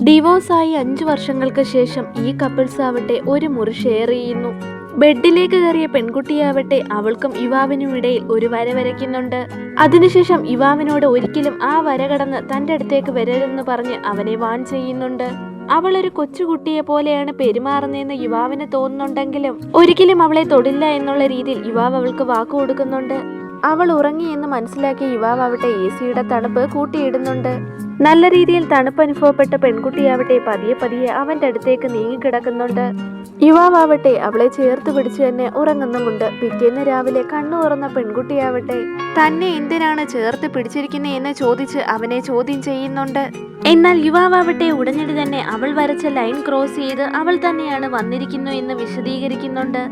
ഡിവോഴ്സായി 5 വർഷങ്ങൾക്ക് ശേഷം ഈ കപ്പിൾസ് ആവട്ടെ ഒരു മുറി ഷെയർ ചെയ്യുന്നു. ബെഡിലേക്ക് കയറിയ പെൺകുട്ടിയാവട്ടെ അവൾക്കും യുവാവിനും ഇടയിൽ ഒരു വര വരയ്ക്കുന്നുണ്ട്. അതിനുശേഷം യുവാവിനോട് ഒരിക്കലും ആ വര കടന്ന് തൻ്റെ അടുത്തേക്ക് വരരുതെന്ന് പറഞ്ഞ് അവനെ വാൺ ചെയ്യുന്നുണ്ട്. അവൾ ഒരു കൊച്ചുകുട്ടിയെ പോലെയാണ് പെരുമാറുന്നതെന്ന് യുവാവിന് തോന്നുന്നുണ്ടെങ്കിലും ഒരിക്കലും അവളെ തൊടില്ല എന്നുള്ള രീതിയിൽ യുവാവ് അവൾക്ക് വാക്കു കൊടുക്കുന്നുണ്ട്. അവൾ ഉറങ്ങി എന്ന് മനസ്സിലാക്കിയ യുവാവട്ടെ AC-യുടെ തണുപ്പ് കൂട്ടിയിടുന്നുണ്ട്. നല്ല രീതിയിൽ തണുപ്പ് അനുഭവപ്പെട്ട പെൺകുട്ടിയാവട്ടെ പതിയെ പതിയെ അവൻ്റെ അടുത്തേക്ക് നീങ്ങിക്കിടക്കുന്നുണ്ട്. യുവാവട്ടെ അവളെ ചേർത്ത് പിടിച്ചു തന്നെ ഉറങ്ങുന്നുമുണ്ട്. പിറ്റേന്ന് രാവിലെ കണ്ണു തുറന്ന പെൺകുട്ടിയാവട്ടെ തന്നെ എന്തിനാണ് ചേർത്ത് പിടിച്ചിരിക്കുന്നത് എന്ന് ചോദിച്ച് അവനെ ചോദ്യം ചെയ്യുന്നുണ്ട്. എന്നാൽ യുവാവട്ടെ ഉടനടി തന്നെ അവൾ വരച്ച ലൈൻ ക്രോസ് ചെയ്ത് അവൾ തന്നെയാണ് വന്നിരിക്കുന്നു എന്ന് വിശദീകരിക്കുന്നുണ്ട്.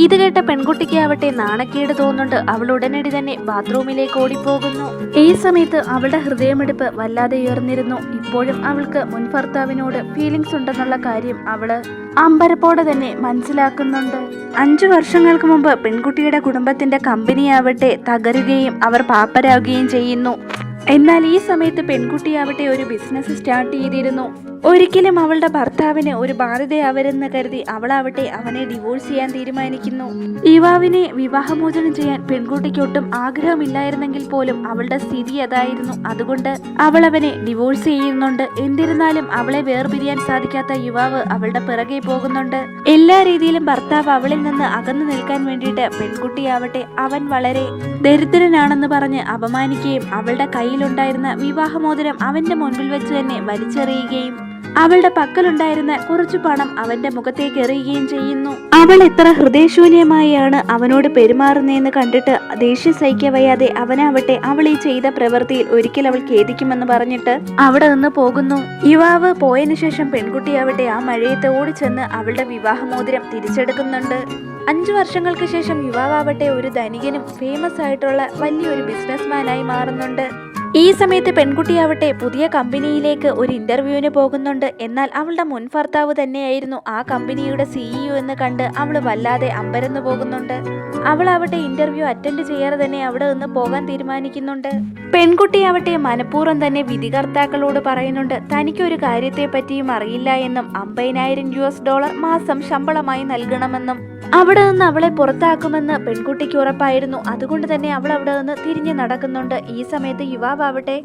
ഇത് കേട്ട പെൺകുട്ടിക്കാവട്ടെ നാണക്കേട് തോന്നുന്നുണ്ട്. അവൾ ഉടനടി തന്നെ ബാത്റൂമിലേക്ക് ഓടിപ്പോകുന്നു. ഈ സമയത്ത് അവളുടെ ഹൃദയമിടിപ്പ് വല്ലാതെ ഉയർന്നിരുന്നു. ഇപ്പോഴും അവൾക്ക് മുൻ ഭർത്താവിനോട് ഫീലിങ്സ് ഉണ്ടെന്നുള്ള കാര്യം അവള് അമ്പരപ്പോടെ തന്നെ മനസ്സിലാക്കുന്നുണ്ട്. 5 വർഷങ്ങൾക്ക് മുമ്പ് പെൺകുട്ടിയുടെ കുടുംബത്തിന്റെ കമ്പനിയാവട്ടെ തകരുകയും അവർ പാപ്പരാകുകയും ചെയ്യുന്നു. എന്നാൽ ഈ സമയത്ത് പെൺകുട്ടിയാവട്ടെ ഒരു ബിസിനസ് സ്റ്റാർട്ട് ചെയ്തിരുന്നു. ഒരിക്കലും അവളുടെ ഭർത്താവിന് ഒരു ബാധ്യതയാവരെന്ന് കരുതി അവളാവട്ടെ അവനെ ഡിവോഴ്സ് ചെയ്യാൻ തീരുമാനിക്കുന്നു. യുവാവിനെ വിവാഹമോചനം ചെയ്യാൻ പെൺകുട്ടിക്ക് ഒട്ടും ആഗ്രഹമില്ലായിരുന്നെങ്കിൽ പോലും അവളുടെ സ്ഥിതി അതായിരുന്നു. അതുകൊണ്ട് അവൾ അവനെ ഡിവോഴ്സ് ചെയ്യുന്നുണ്ട്. എന്നിരുന്നാലും അവളെ വേർപിരിയാൻ സാധിക്കാത്ത യുവാവ് അവളുടെ പിറകെ പോകുന്നുണ്ട്. എല്ലാ രീതിയിലും ഭർത്താവ് അവളിൽ നിന്ന് അകന്നു നിൽക്കാൻ വേണ്ടിയിട്ട് പെൺകുട്ടിയാവട്ടെ അവൻ വളരെ ദരിദ്രനാണെന്ന് പറഞ്ഞ് അപമാനിക്കുകയും അവളുടെ കയ്യിലുണ്ടായിരുന്ന വിവാഹമോചനം അവന്റെ മുൻപിൽ വെച്ച് തന്നെ വലിച്ചെറിയുകയും അവളുടെ പക്കലുണ്ടായിരുന്ന കുറച്ചു പണം അവന്റെ മുഖത്തേക്ക് എറിയുകയും ചെയ്യുന്നു. അവൾ എത്ര ഹൃദയശൂന്യമായാണ് അവനോട് പെരുമാറുന്നതെന്ന് കണ്ടിട്ട് ദേഷ്യം സഹിക്കവയ്യാതെ അവനാവട്ടെ അവൾ ഈ ചെയ്ത പ്രവൃത്തിയിൽ ഒരിക്കൽ അവൾ ഖേദിക്കുമെന്ന് പറഞ്ഞിട്ട് അവിടെ നിന്ന് പോകുന്നു. യുവാവ് പോയതിനു ശേഷം പെൺകുട്ടിയാവട്ടെ ആ മഴയത്ത് ഓടിച്ചെന്ന് അവളുടെ വിവാഹമോതിരം തിരിച്ചെടുക്കുന്നുണ്ട്. 5 വർഷങ്ങൾക്ക് ശേഷം യുവാവട്ടെ ഒരു ധനികനും ഫേമസ് ആയിട്ടുള്ള വലിയൊരു ബിസിനസ്മാനായി മാറുന്നുണ്ട്. ഈ സമയത്ത് പെൺകുട്ടിയാവട്ടെ പുതിയ കമ്പനിയിലേക്ക് ഒരു ഇന്റർവ്യൂവിന് പോകുന്നുണ്ട്. എന്നാൽ അവളുടെ മുൻ ഭർത്താവ് തന്നെയായിരുന്നു ആ കമ്പനിയുടെ CEO എന്ന് കണ്ട് അവൾ വല്ലാതെ അമ്പരന്നു പോകുന്നുണ്ട്. അവളാവട്ടെ ഇന്റർവ്യൂ അറ്റൻഡ് ചെയ്യാതെ തന്നെ അവിടെ നിന്ന് പോകാൻ തീരുമാനിക്കുന്നുണ്ട്. പെൺകുട്ടിയാവട്ടെ മനഃപൂർവ്വം തന്നെ വിധികർത്താക്കളോട് പറയുന്നുണ്ട് തനിക്കൊരു കാര്യത്തെ പറ്റിയും അറിയില്ല എന്നും $50,000 മാസം ശമ്പളമായി നൽകണമെന്നും അവിടെ നിന്ന് അവളെ പുറത്താക്കുമെന്ന് പെൺകുട്ടിക്ക് ഉറപ്പായിരുന്നു. അതുകൊണ്ട് തന്നെ അവൾ അവിടെ നിന്ന് തിരിഞ്ഞു നടക്കുന്നുണ്ട്. ഈ സമയത്ത് യുവാവട്ടെ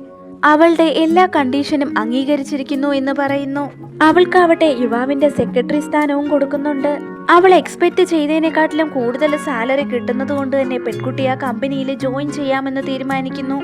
അവളുടെ എല്ലാ കണ്ടീഷനും അംഗീകരിച്ചിരിക്കുന്നു എന്ന് പറയുന്നു. അവൾക്കാവട്ടെ യുവാവിന്റെ സെക്രട്ടറി സ്ഥാനവും കൊടുക്കുന്നുണ്ട്. അവൾ എക്സ്പെക്ട് ചെയ്തതിനെക്കാട്ടിലും കൂടുതൽ സാലറി കിട്ടുന്നത് കൊണ്ട് തന്നെ പെൺകുട്ടി ആ കമ്പനിയിൽ ജോയിൻ ചെയ്യാമെന്ന് തീരുമാനിക്കുന്നു.